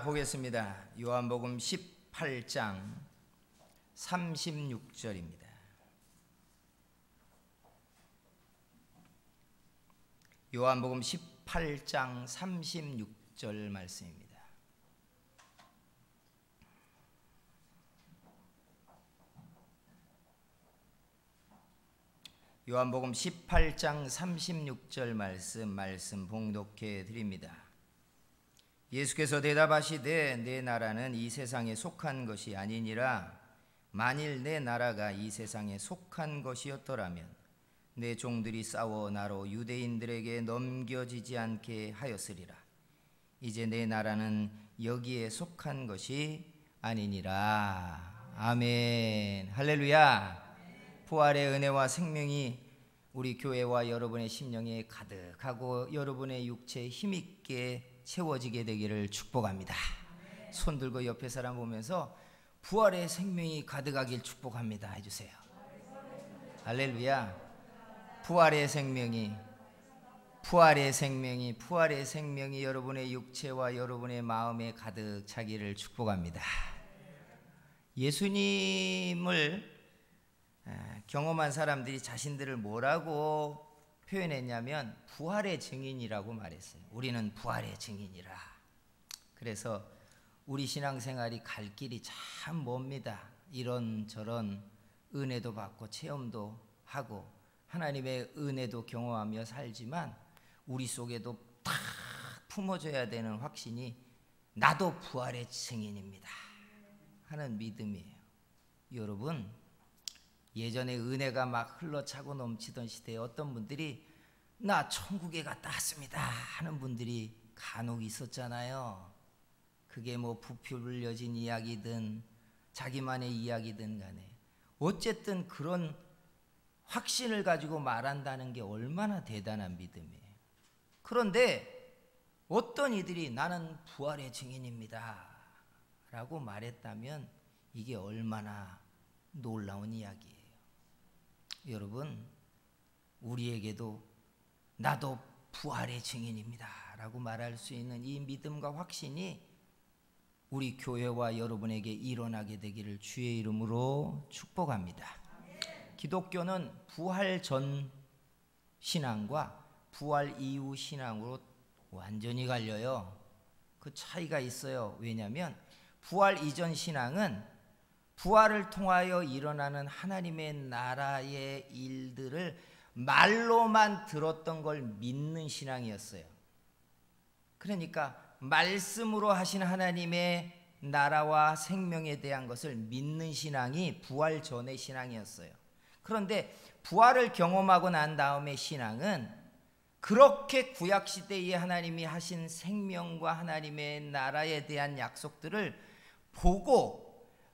보겠습니다. 요한복음 18장 36절입니다. 요한복음 18장 36절 말씀입니다. 요한복음 18장 36절 말씀 봉독해 드립니다. 예수께서 대답하시되 내 나라는 이 세상에 속한 것이 아니니라. 만일 내 나라가 이 세상에 속한 것이었더라면 내 종들이 싸워 나로 유대인들에게 넘겨지지 않게 하였으리라. 이제 내 나라는 여기에 속한 것이 아니니라. 아멘. 할렐루야. 부활의 은혜와 생명이 우리 교회와 여러분의 심령에 가득하고 여러분의 육체에 힘있게 채워지게 되기를 축복합니다. 손 들고 옆에 사람 보면서 부활의 생명이 가득하길 축복합니다 해주세요. 할렐루야. 부활의 생명이 여러분의 육체와 여러분의 마음에 가득 차기를 축복합니다. 예수님을 경험한 사람들이 자신들을 뭐라고 표현했냐면 부활의 증인이라고 말했어요. 우리는 부활의 증인이라. 그래서 우리 신앙생활이 갈 길이 참 멉니다. 이런저런 은혜도 받고 체험도 하고 하나님의 은혜도 경험하며 살지만 우리 속에도 딱 품어져야 되는 확신이 나도 부활의 증인입니다 하는 믿음이에요. 여러분, 예전에 은혜가 막 흘러차고 넘치던 시대에 어떤 분들이 나 천국에 갔다 왔습니다 하는 분들이 간혹 있었잖아요. 그게 뭐 부풀려진 이야기든 자기만의 이야기든 간에 어쨌든 그런 확신을 가지고 말한다는 게 얼마나 대단한 믿음이에요. 그런데 어떤 이들이 나는 부활의 증인입니다 라고 말했다면 이게 얼마나 놀라운 이야기예요. 여러분, 우리에게도 나도 부활의 증인입니다 라고 말할 수 있는 이 믿음과 확신이 우리 교회와 여러분에게 일어나게 되기를 주의 이름으로 축복합니다. 기독교는 부활 전 신앙과 부활 이후 신앙으로 완전히 갈려요. 그 차이가 있어요. 왜냐하면 부활 이전 신앙은 부활을 통하여 일어나는 하나님의 나라의 일들을 말로만 들었던 걸 믿는 신앙이었어요. 그러니까 말씀으로 하신 하나님의 나라와 생명에 대한 것을 믿는 신앙이 부활 전의 신앙이었어요. 그런데 부활을 경험하고 난 다음의 신앙은 그렇게 구약시대에 하나님이 하신 생명과 하나님의 나라에 대한 약속들을 보고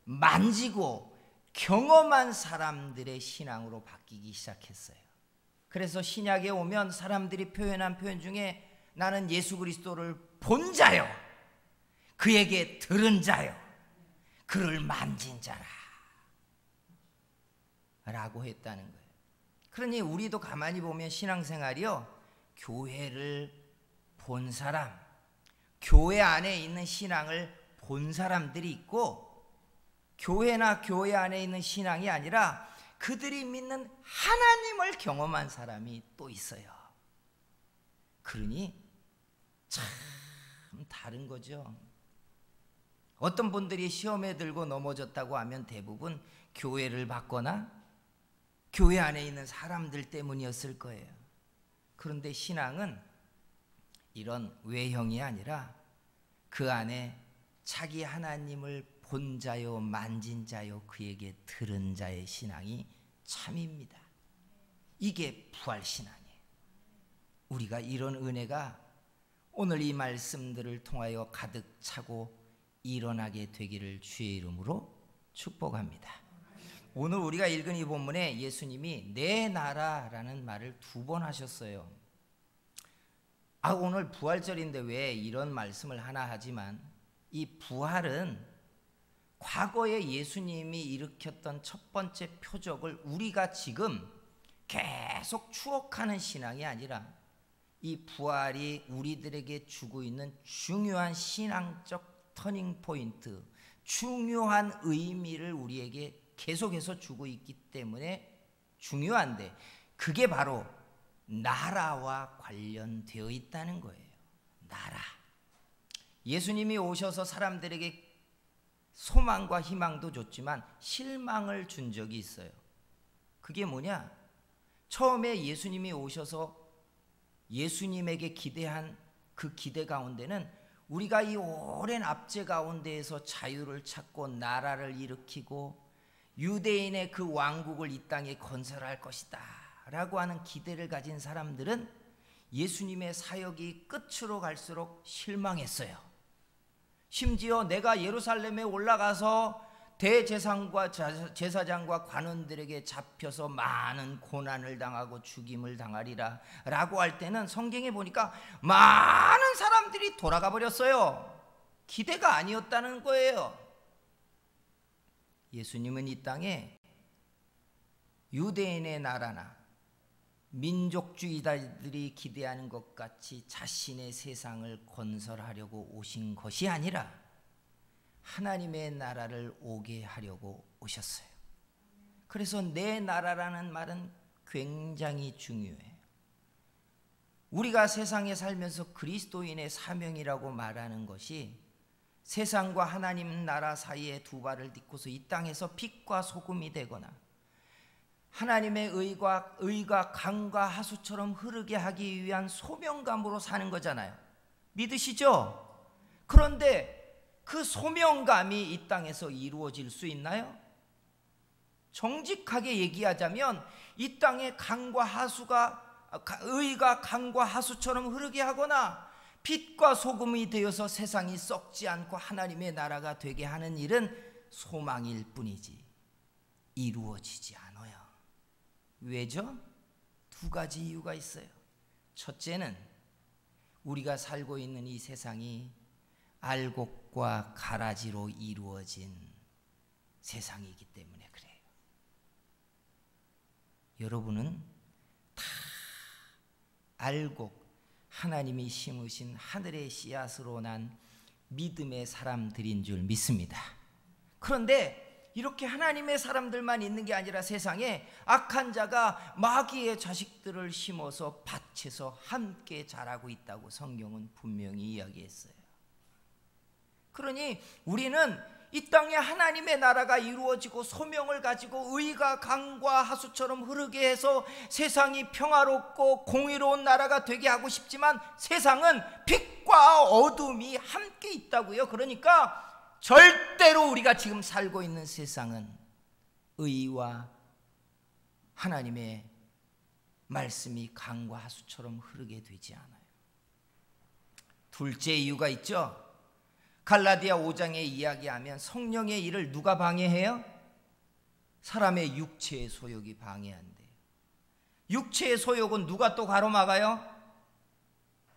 만지고 경험한 사람들의 신앙으로 바뀌기 시작했어요. 그래서 신약에 오면 사람들이 표현한 표현 중에 나는 예수 그리스도를 본 자요, 그에게 들은 자요, 그를 만진 자라 라고 했다는 거예요. 그러니 우리도 가만히 보면 신앙생활이요, 교회를 본 사람, 교회 안에 있는 신앙을 본 사람들이 있고, 교회나 교회 안에 있는 신앙이 아니라 그들이 믿는 하나님을 경험한 사람이 또 있어요. 그러니 참 다른 거죠. 어떤 분들이 시험에 들고 넘어졌다고 하면 대부분 교회를 받거나 교회 안에 있는 사람들 때문이었을 거예요. 그런데 신앙은 이런 외형이 아니라 그 안에 자기 하나님을 본 자요, 만진 자요, 그에게 들은 자의 신앙이 참입니다. 이게 부활신앙이에요. 우리가 이런 은혜가 오늘 이 말씀들을 통하여 가득 차고 일어나게 되기를 주의 이름으로 축복합니다. 오늘 우리가 읽은 이 본문에 예수님이 내 나라라는 말을 2번 하셨어요. 오늘 부활절인데 왜 이런 말씀을 하나 하지만 이 부활은 과거에 예수님이 일으켰던 첫 번째 표적을 우리가 지금 계속 추억하는 신앙이 아니라 이 부활이 우리들에게 주고 있는 중요한 신앙적 터닝 포인트, 중요한 의미를 우리에게 계속해서 주고 있기 때문에 중요한데, 그게 바로 나라와 관련되어 있다는 거예요. 나라. 예수님이 오셔서 사람들에게 소망과 희망도 줬지만 실망을 준 적이 있어요. 그게 뭐냐? 처음에 예수님이 오셔서 예수님에게 기대한 그 기대 가운데는 우리가 이 오랜 압제 가운데에서 자유를 찾고 나라를 일으키고 유대인의 그 왕국을 이 땅에 건설할 것이다 라고 하는 기대를 가진 사람들은 예수님의 사역이 끝으로 갈수록 실망했어요. 심지어 내가 예루살렘에 올라가서 대제사장과 제사장과 관원들에게 잡혀서 많은 고난을 당하고 죽임을 당하리라 라고 할 때는 성경에 보니까 많은 사람들이 돌아가 버렸어요. 기대가 아니었다는 거예요. 예수님은 이 땅에 유대인의 나라나 민족주의자들이 기대하는 것 같이 자신의 세상을 건설하려고 오신 것이 아니라 하나님의 나라를 오게 하려고 오셨어요. 그래서 내 나라라는 말은 굉장히 중요해요. 우리가 세상에 살면서 그리스도인의 사명이라고 말하는 것이 세상과 하나님 나라 사이에 두 발을 딛고서 이 땅에서 빛과 소금이 되거나 하나님의 의가 강과 하수처럼 흐르게 하기 위한 소명감으로 사는 거잖아요. 믿으시죠? 그런데 그 소명감이 이 땅에서 이루어질 수 있나요? 정직하게 얘기하자면 이 땅에 강과 하수가 의가 강과 하수처럼 흐르게 하거나 빛과 소금이 되어서 세상이 썩지 않고 하나님의 나라가 되게 하는 일은 소망일 뿐이지 이루어지지 않아요. 왜죠? 두 가지 이유가 있어요. 첫째는 우리가 살고 있는 이 세상이 알곡과 가라지로 이루어진 세상이기 때문에 그래요. 여러분은 다 알곡, 하나님이 심으신 하늘의 씨앗으로 난 믿음의 사람들인 줄 믿습니다. 그런데 이렇게 하나님의 사람들만 있는 게 아니라 세상에 악한 자가 마귀의 자식들을 심어서 밭에서 함께 자라고 있다고 성경은 분명히 이야기했어요. 그러니 우리는 이 땅에 하나님의 나라가 이루어지고 소명을 가지고 의가 강과 하수처럼 흐르게 해서 세상이 평화롭고 공의로운 나라가 되게 하고 싶지만 세상은 빛과 어둠이 함께 있다고요. 그러니까 절대로 우리가 지금 살고 있는 세상은 의와 하나님의 말씀이 강과 하수처럼 흐르게 되지 않아요. 둘째 이유가 있죠. 갈라디아 5장에 이야기하면 성령의 일을 누가 방해해요? 사람의 육체의 소욕이 방해한대요. 육체의 소욕은 누가 또 가로막아요?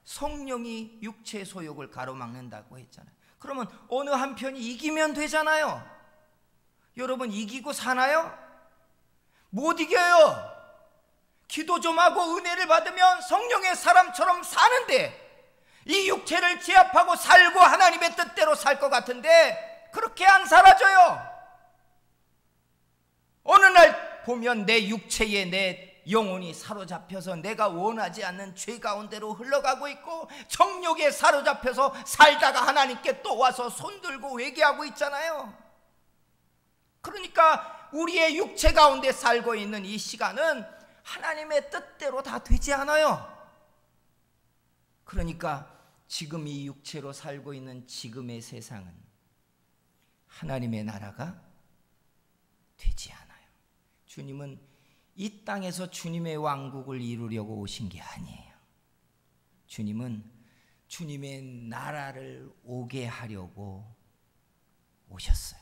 성령이 육체의 소욕을 가로막는다고 했잖아요. 그러면 어느 한편이 이기면 되잖아요. 여러분 이기고 사나요? 못 이겨요. 기도 좀 하고 은혜를 받으면 성령의 사람처럼 사는데 이 육체를 제압하고 살고 하나님의 뜻대로 살 것 같은데 그렇게 안 살아져요. 어느 날 보면 내 육체에 내 영혼이 사로잡혀서 내가 원하지 않는 죄 가운데로 흘러가고 있고 정욕에 사로잡혀서 살다가 하나님께 또 와서 손들고 회개하고 있잖아요. 그러니까 우리의 육체 가운데 살고 있는 이 시간은 하나님의 뜻대로 다 되지 않아요. 그러니까 지금 이 육체로 살고 있는 지금의 세상은 하나님의 나라가 되지 않아요. 주님은 이 땅에서 주님의 왕국을 이루려고 오신 게 아니에요. 주님은 주님의 나라를 오게 하려고 오셨어요.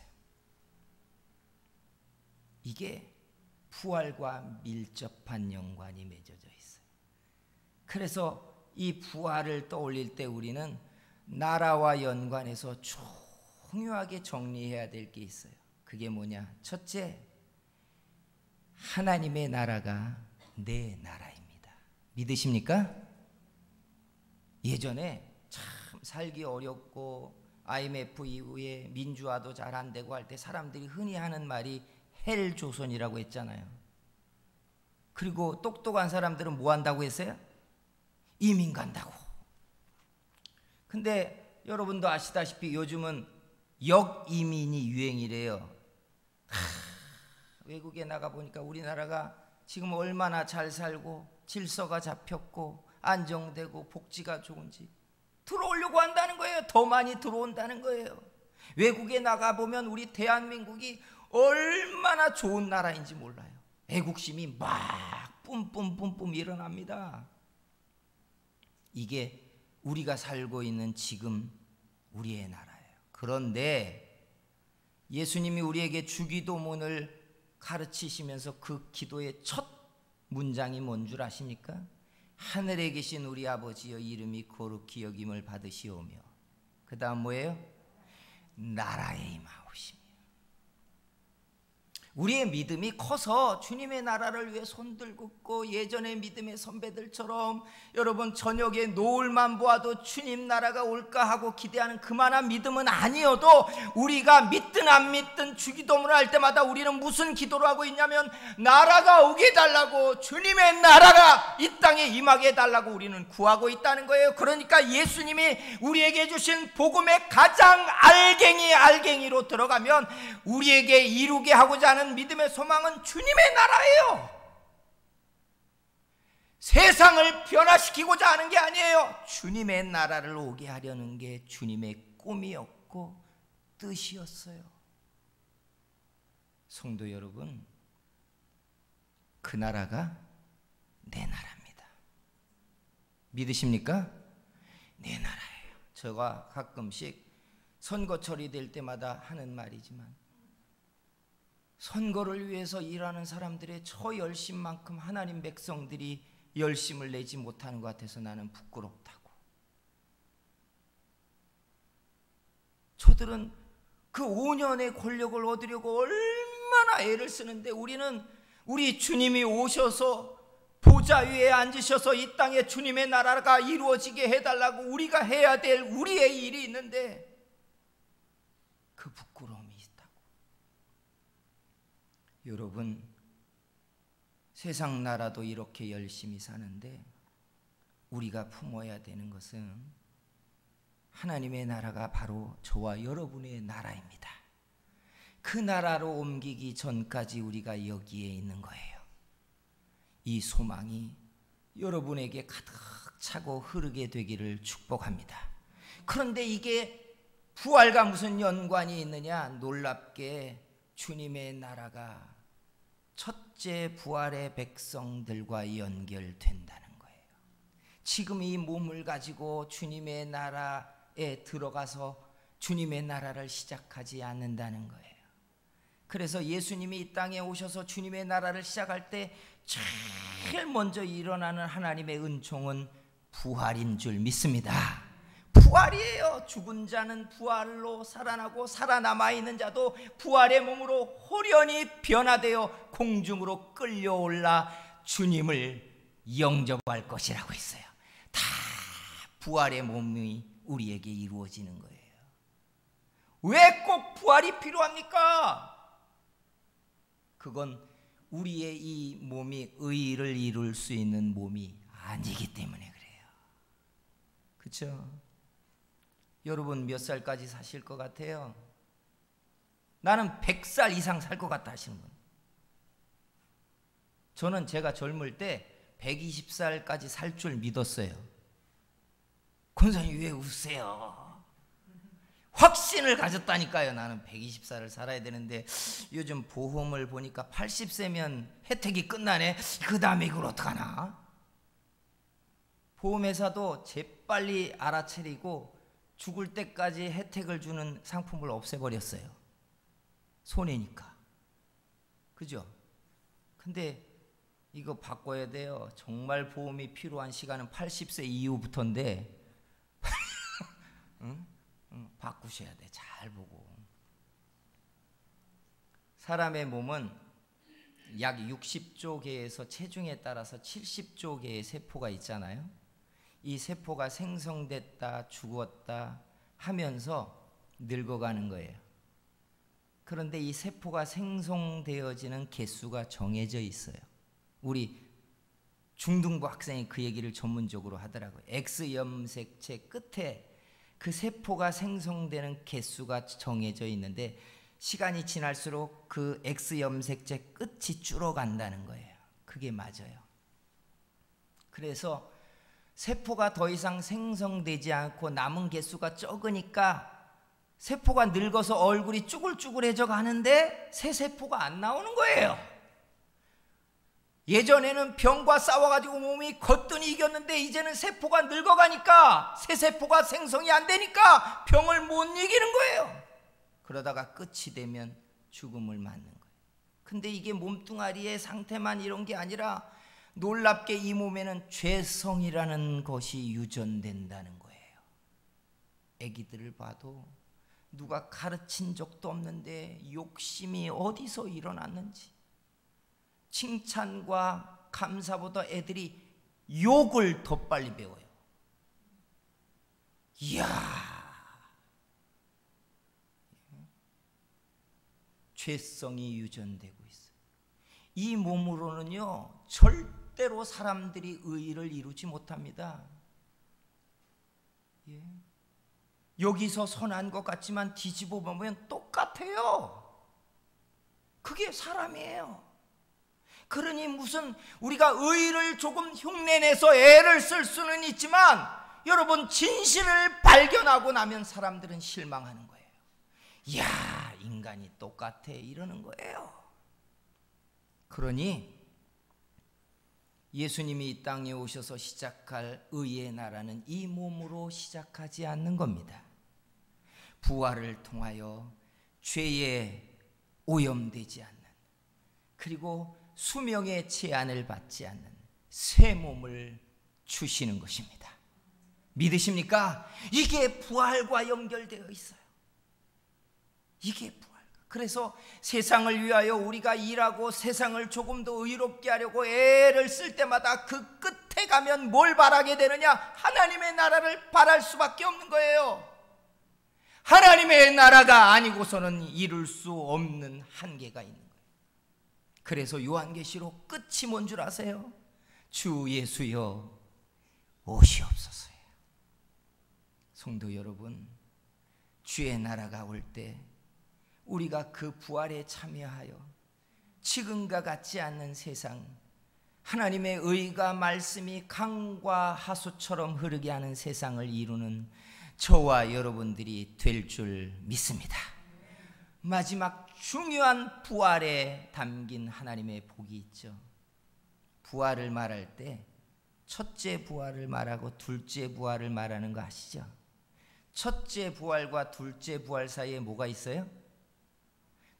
이게 부활과 밀접한 연관이 맺어져 있어요. 그래서 이 부활을 떠올릴 때 우리는 나라와 연관해서 중요하게 정리해야 될 게 있어요. 그게 뭐냐? 첫째, 하나님의 나라가 내 나라입니다. 믿으십니까? 예전에 참 살기 어렵고 IMF 이후에 민주화도 잘 안 되고 할 때 사람들이 흔히 하는 말이 헬조선이라고 했잖아요. 그리고 똑똑한 사람들은 뭐 한다고 했어요? 이민 간다고. 근데 여러분도 아시다시피 요즘은 역이민이 유행이래요. 외국에 나가보니까 우리나라가 지금 얼마나 잘 살고 질서가 잡혔고 안정되고 복지가 좋은지 들어오려고 한다는 거예요. 더 많이 들어온다는 거예요. 외국에 나가보면 우리 대한민국이 얼마나 좋은 나라인지 몰라요. 애국심이 막 뿜뿜뿜뿜 일어납니다. 이게 우리가 살고 있는 지금 우리의 나라예요. 그런데 예수님이 우리에게 주기도문을 가르치시면서 그 기도의 첫 문장이 뭔 줄 아십니까? 하늘에 계신 우리 아버지여 이름이 거룩히 여김을 받으시오며, 그 다음 뭐예요? 나라에 임하오시며. 우리의 믿음이 커서 주님의 나라를 위해 손들 긋고 예전의 믿음의 선배들처럼 여러분 저녁에 노을만 보아도 주님 나라가 올까 하고 기대하는 그만한 믿음은 아니어도, 우리가 믿든 안 믿든 주기도문을 할 때마다 우리는 무슨 기도를 하고 있냐면 나라가 오게 해달라고, 주님의 나라가 이 땅에 임하게 해달라고 우리는 구하고 있다는 거예요. 그러니까 예수님이 우리에게 주신 복음의 가장 알갱이로 들어가면 우리에게 이루게 하고자 하는 믿음의 소망은 주님의 나라예요. 세상을 변화시키고자 하는 게 아니에요. 주님의 나라를 오게 하려는 게 주님의 꿈이었고 뜻이었어요. 성도 여러분, 그 나라가 내 나라입니다. 믿으십니까? 내 나라예요. 제가 가끔씩 선거철이 될 때마다 하는 말이지만, 선거를 위해서 일하는 사람들의 저 열심만큼 하나님 백성들이 열심을 내지 못하는 것 같아서 나는 부끄럽다고. 저들은 그 5년의 권력을 얻으려고 얼마나 애를 쓰는데, 우리는 우리 주님이 오셔서 보좌 위에 앉으셔서 이 땅에 주님의 나라가 이루어지게 해달라고 우리가 해야 될 우리의 일이 있는데 그 부끄러움이 있다고. 여러분, 세상 나라도 이렇게 열심히 사는데 우리가 품어야 되는 것은 하나님의 나라가 바로 저와 여러분의 나라입니다. 그 나라로 옮기기 전까지 우리가 여기에 있는 거예요. 이 소망이 여러분에게 가득 차고 흐르게 되기를 축복합니다. 그런데 이게 부활과 무슨 연관이 있느냐? 놀랍게 주님의 나라가 첫째 부활의 백성들과 연결된다는 거예요. 지금 이 몸을 가지고 주님의 나라에 들어가서 주님의 나라를 시작하지 않는다는 거예요. 그래서 예수님이 이 땅에 오셔서 주님의 나라를 시작할 때 제일 먼저 일어나는 하나님의 은총은 부활인 줄 믿습니다. 부활이에요. 죽은 자는 부활로 살아나고 살아남아 있는 자도 부활의 몸으로 호련히 변화되어 공중으로 끌려올라 주님을 영접할 것이라고 했어요. 다 부활의 몸이 우리에게 이루어지는 거예요. 왜 꼭 부활이 필요합니까? 그건 우리의 이 몸이 의를 이룰 수 있는 몸이 아니기 때문에 그래요. 그렇죠? 여러분 몇 살까지 사실 것 같아요? 나는 100살 이상 살 것 같다 하시는 분. 저는 제가 젊을 때 120살까지 살 줄 믿었어요. 권사님 왜 웃으세요? 확신을 가졌다니까요. 나는 120살을 살아야 되는데 요즘 보험을 보니까 80세면 혜택이 끝나네. 그 다음에 이걸 어떡하나? 보험회사도 재빨리 알아차리고 죽을 때까지 혜택을 주는 상품을 없애버렸어요. 손해니까. 그죠? 근데 이거 바꿔야 돼요. 정말 보험이 필요한 시간은 80세 이후부터인데 응? 바꾸셔야 돼. 잘 보고. 사람의 몸은 약 60조 개에서 체중에 따라서 70조 개의 세포가 있잖아요. 이 세포가 생성됐다 죽었다 하면서 늙어가는 거예요. 그런데 이 세포가 생성되어지는 개수가 정해져 있어요. 우리 중등부 학생이 그 얘기를 전문적으로 하더라고요. X염색체 끝에 그 세포가 생성되는 개수가 정해져 있는데 시간이 지날수록 그 X염색체 끝이 줄어간다는 거예요. 그게 맞아요. 그래서 세포가 더 이상 생성되지 않고 남은 개수가 적으니까 세포가 늙어서 얼굴이 쭈글쭈글해져 가는데 새 세포가 안 나오는 거예요. 예전에는 병과 싸워가지고 몸이 거뜬히 이겼는데 이제는 세포가 늙어가니까 새 세포가 생성이 안 되니까 병을 못 이기는 거예요. 그러다가 끝이 되면 죽음을 맞는 거예요. 근데 이게 몸뚱아리의 상태만 이런 게 아니라 놀랍게 이 몸에는 죄성이라는 것이 유전된다는 거예요. 아기들을 봐도 누가 가르친 적도 없는데 욕심이 어디서 일어났는지, 칭찬과 감사보다 애들이 욕을 더 빨리 배워요. 이야, 죄성이 유전되고 있어요. 이 몸으로는요 절대로 사람들이 의를 이루지 못합니다. 예. 여기서 선한 것 같지만 뒤집어 보면 똑같아요. 그게 사람이에요. 그러니 무슨 우리가 의를 조금 흉내내서 애를 쓸 수는 있지만 여러분 진실을 발견하고 나면 사람들은 실망하는 거예요. 이야, 인간이 똑같아 이러는 거예요. 그러니 예수님이 이 땅에 오셔서 시작할 의의 나라는 이 몸으로 시작하지 않는 겁니다. 부활을 통하여 죄에 오염되지 않는, 그리고 수명의 제한을 받지 않는 새 몸을 주시는 것입니다. 믿으십니까? 이게 부활과 연결되어 있어요. 이게 부활. 그래서 세상을 위하여 우리가 일하고 세상을 조금 더 의롭게 하려고 애를 쓸 때마다 그 끝에 가면 뭘 바라게 되느냐? 하나님의 나라를 바랄 수밖에 없는 거예요. 하나님의 나라가 아니고서는 이룰 수 없는 한계가 있는 거예요. 그래서 요한계시록 끝이 뭔 줄 아세요? 주 예수여 오시옵소서예요. 성도 여러분, 주의 나라가 올 때 우리가 그 부활에 참여하여 지금과 같지 않는 세상, 하나님의 의가 말씀이 강과 하수처럼 흐르게 하는 세상을 이루는 저와 여러분들이 될 줄 믿습니다. 마지막 중요한 부활에 담긴 하나님의 복이 있죠. 부활을 말할 때 첫째 부활을 말하고 둘째 부활을 말하는 거 아시죠? 첫째 부활과 둘째 부활 사이에 뭐가 있어요?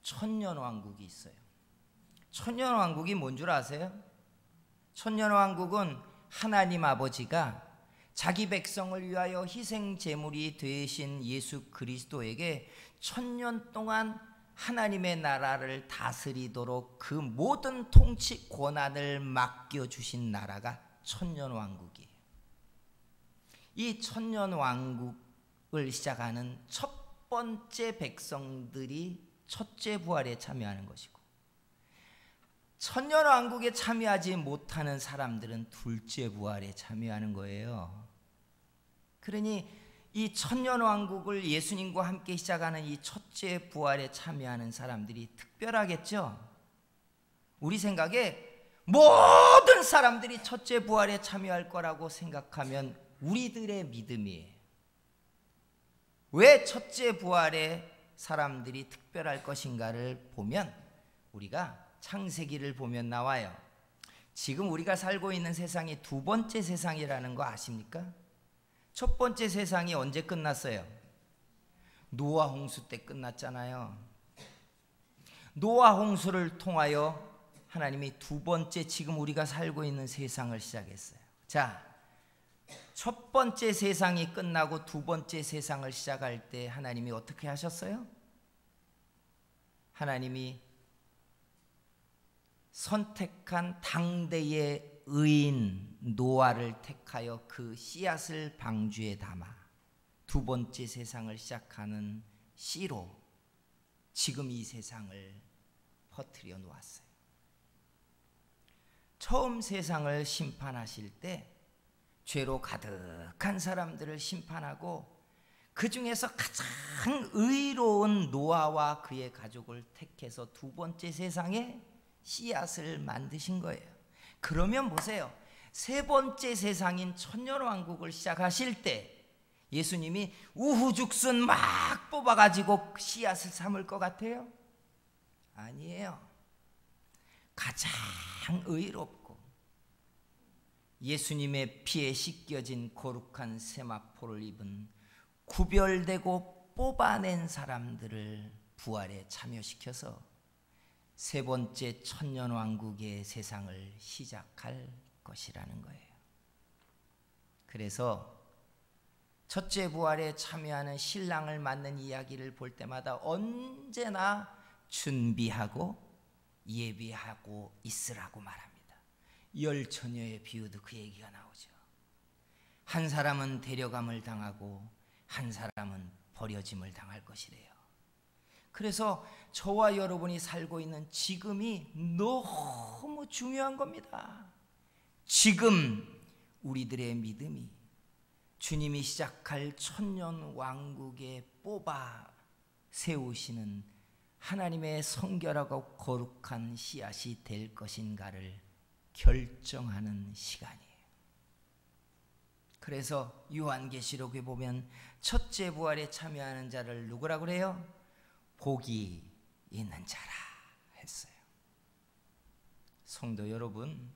천년왕국이 있어요. 천년왕국이 뭔 줄 아세요? 천년왕국은 하나님 아버지가 자기 백성을 위하여 희생 제물이 되신 예수 그리스도에게 천년 동안 하나님의 나라를 다스리도록 그 모든 통치 권한을 맡겨주신 나라가 천년왕국이에요. 이 천년왕국을 시작하는 첫 번째 백성들이 첫째 부활에 참여하는 것이고, 천년왕국에 참여하지 못하는 사람들은 둘째 부활에 참여하는 거예요. 그러니 이 천년왕국을 예수님과 함께 시작하는 이 첫째 부활에 참여하는 사람들이 특별하겠죠. 우리 생각에 모든 사람들이 첫째 부활에 참여할 거라고 생각하면 우리들의 믿음이에요. 왜 첫째 부활에 사람들이 특별할 것인가를 보면 우리가 창세기를 보면 나와요. 지금 우리가 살고 있는 세상이 두 번째 세상이라는 거 아십니까? 첫 번째 세상이 언제 끝났어요? 노아 홍수 때 끝났잖아요. 노아 홍수를 통하여 하나님이 두 번째 지금 우리가 살고 있는 세상을 시작했어요. 자, 첫 번째 세상이 끝나고 두 번째 세상을 시작할 때 하나님이 어떻게 하셨어요? 하나님이 선택한 당대의 의인 노아를 택하여 그 씨앗을 방주에 담아 두 번째 세상을 시작하는 씨로 지금 이 세상을 퍼뜨려 놓았어요. 처음 세상을 심판하실 때 죄로 가득한 사람들을 심판하고 그 중에서 가장 의로운 노아와 그의 가족을 택해서 두 번째 세상에 씨앗을 만드신 거예요. 그러면 보세요. 세 번째 세상인 천년왕국을 시작하실 때 예수님이 우후죽순 막 뽑아가지고 씨앗을 삼을 것 같아요? 아니에요. 가장 의롭고 예수님의 피에 씻겨진 거룩한 세마포를 입은 구별되고 뽑아낸 사람들을 부활에 참여시켜서 세 번째 천년왕국의 세상을 시작할 것이라는 거예요. 그래서 첫째 부활에 참여하는 신랑을 맞는 이야기를 볼 때마다 언제나 준비하고 예비하고 있으라고 말합니다. 열 처녀의 비유도 그 얘기가 나오죠. 한 사람은 데려감을 당하고 한 사람은 버려짐을 당할 것이래요. 그래서 저와 여러분이 살고 있는 지금이 너무 중요한 겁니다. 지금 우리들의 믿음이 주님이 시작할 천년왕국에 뽑아 세우시는 하나님의 성결하고 거룩한 씨앗이 될 것인가를 결정하는 시간이에요. 그래서 요한계시록에 보면 첫째 부활에 참여하는 자를 누구라고 그래요? 복이 있는 자라 했어요. 성도 여러분,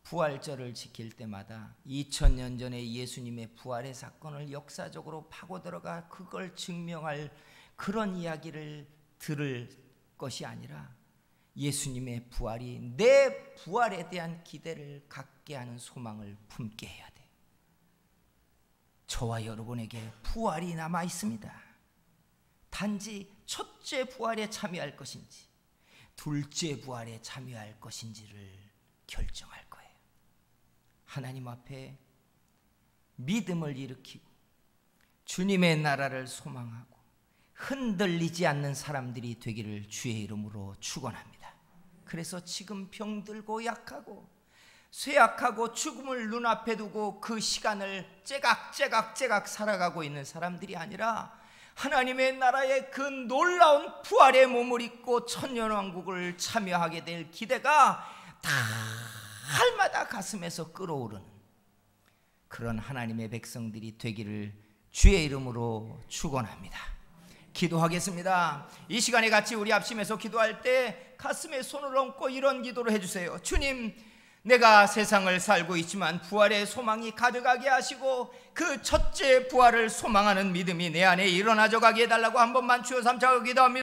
부활절을 지킬 때마다 2000년 전에 예수님의 부활의 사건을 역사적으로 파고 들어가 그걸 증명할 그런 이야기를 들을 것이 아니라 예수님의 부활이 내 부활에 대한 기대를 갖게 하는 소망을 품게 해야 돼. 저와 여러분에게 부활이 남아 있습니다. 단지 첫째 부활에 참여할 것인지 둘째 부활에 참여할 것인지를 결정할 거예요. 하나님 앞에 믿음을 일으키고 주님의 나라를 소망하고 흔들리지 않는 사람들이 되기를 주의 이름으로 축원합니다. 그래서 지금 병들고 약하고 쇠약하고 죽음을 눈앞에 두고 그 시간을 째각째각 살아가고 있는 사람들이 아니라 하나님의 나라의 그 놀라운 부활의 몸을 입고 천년왕국을 참여하게 될 기대가 달마다 가슴에서 끓어오르는 그런 하나님의 백성들이 되기를 주의 이름으로 축원합니다. 기도하겠습니다. 이 시간에 같이 우리 합심해서 기도할 때 가슴에 손을 얹고 이런 기도를 해주세요. 주님, 내가 세상을 살고 있지만 부활의 소망이 가득하게 하시고 그 첫째 부활을 소망하는 믿음이 내 안에 일어나져 가게 해달라고 한 번만 주여 삼자고 기도합니다.